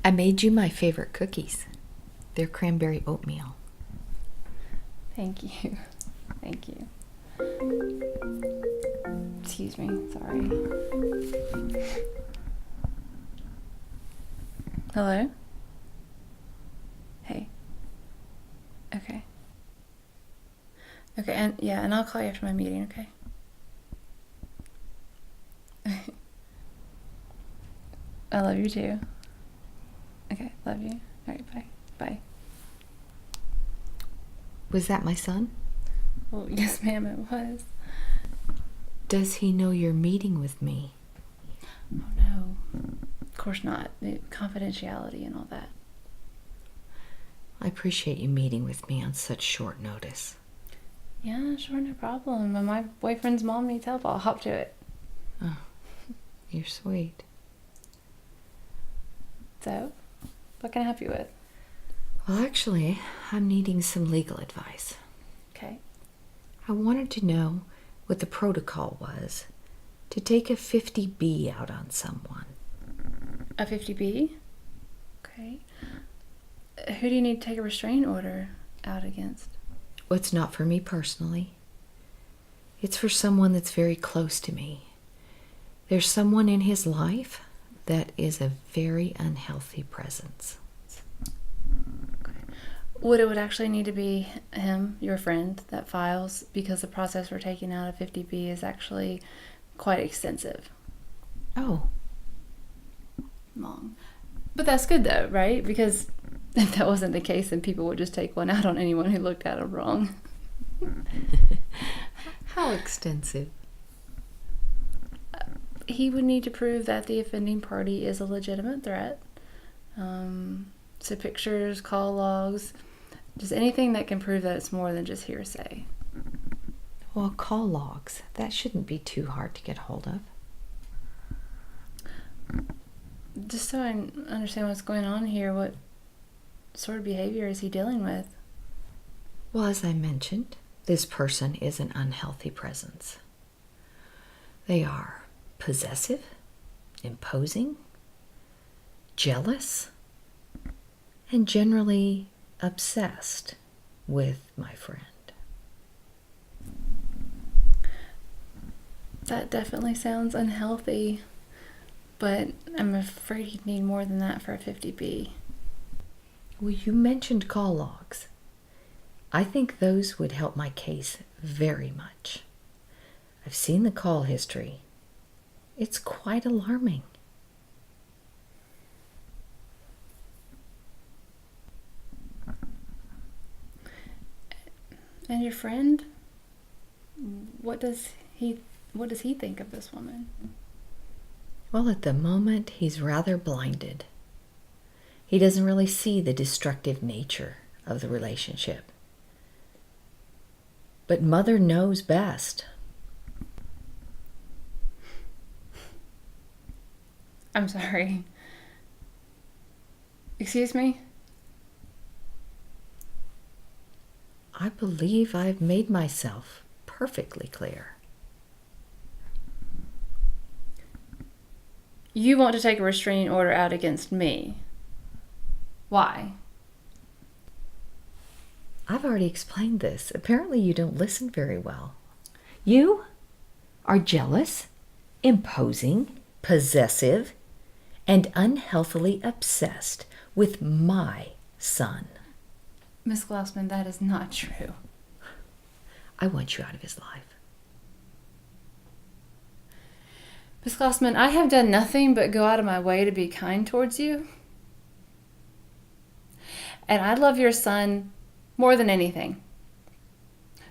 I made you my favorite cookies. They're cranberry oatmeal. Thank you. Thank you. Excuse me, sorry. Hello? Hey. Okay. Okay, and I'll call you after my meeting, okay? I love you too. Okay, love you. All right, bye. Bye. Was that my son? Well, yes, ma'am, it was. Does he know you're meeting with me? Oh, no. Of course not. Confidentiality and all that. I appreciate you meeting with me on such short notice. Yeah, sure, no problem. When my boyfriend's mom needs help, I'll hop to it. Oh, you're sweet. So, what can I help you with? Well, actually, I'm needing some legal advice. Okay. I wanted to know what the protocol was to take a 50B out on someone. A 50B? Okay. Who do you need to take a restraining order out against? Well, it's not for me personally. It's for someone that's very close to me. There's someone in his life that is a very unhealthy presence. Would it actually need to be him, your friend, that files, because the process for taking out a 50B is actually quite extensive. Oh. Long. But that's good though, right? Because if that wasn't the case, then people would just take one out on anyone who looked at them wrong. How extensive? He would need to prove that the offending party is a legitimate threat. So pictures, call logs, just anything that can prove that it's more than just hearsay. Well, call logs, that shouldn't be too hard to get hold of. Just so I understand what's going on here, what sort of behavior is he dealing with? Well, as I mentioned, this person is an unhealthy presence. They are possessive, imposing, jealous, and generally obsessed with my friend. That definitely sounds unhealthy, but I'm afraid he'd need more than that for a 50B. Well, you mentioned call logs. I think those would help my case very much. I've seen the call history. It's quite alarming. And your friend? What does he think of this woman? Well, at the moment, he's rather blinded. He doesn't really see the destructive nature of the relationship. But Mother knows best. I'm sorry. Excuse me? I believe I've made myself perfectly clear. You want to take a restraining order out against me. Why? I've already explained this. Apparently you don't listen very well. You are jealous, imposing, possessive, and unhealthily obsessed with my son. Miss Glassman, that is not true. I want you out of his life. Miss Glassman, I have done nothing but go out of my way to be kind towards you. And I love your son more than anything.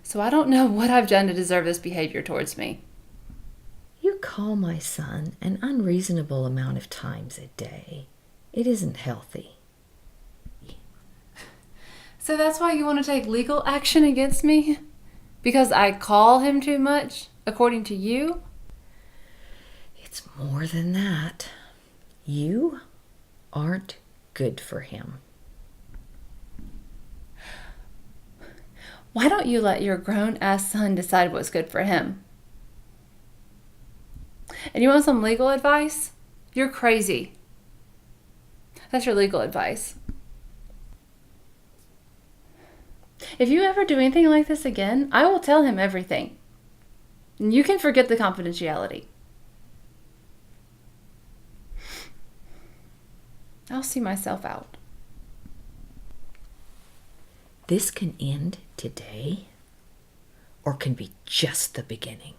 So I don't know what I've done to deserve this behavior towards me. You call my son an unreasonable amount of times a day. It isn't healthy. So that's why you want to take legal action against me? Because I call him too much, according to you? It's more than that. You aren't good for him. Why don't you let your grown-ass son decide what's good for him? And you want some legal advice? You're crazy. That's your legal advice. If you ever do anything like this again, I will tell him everything. And you can forget the confidentiality. I'll see myself out. This can end today or can be just the beginning.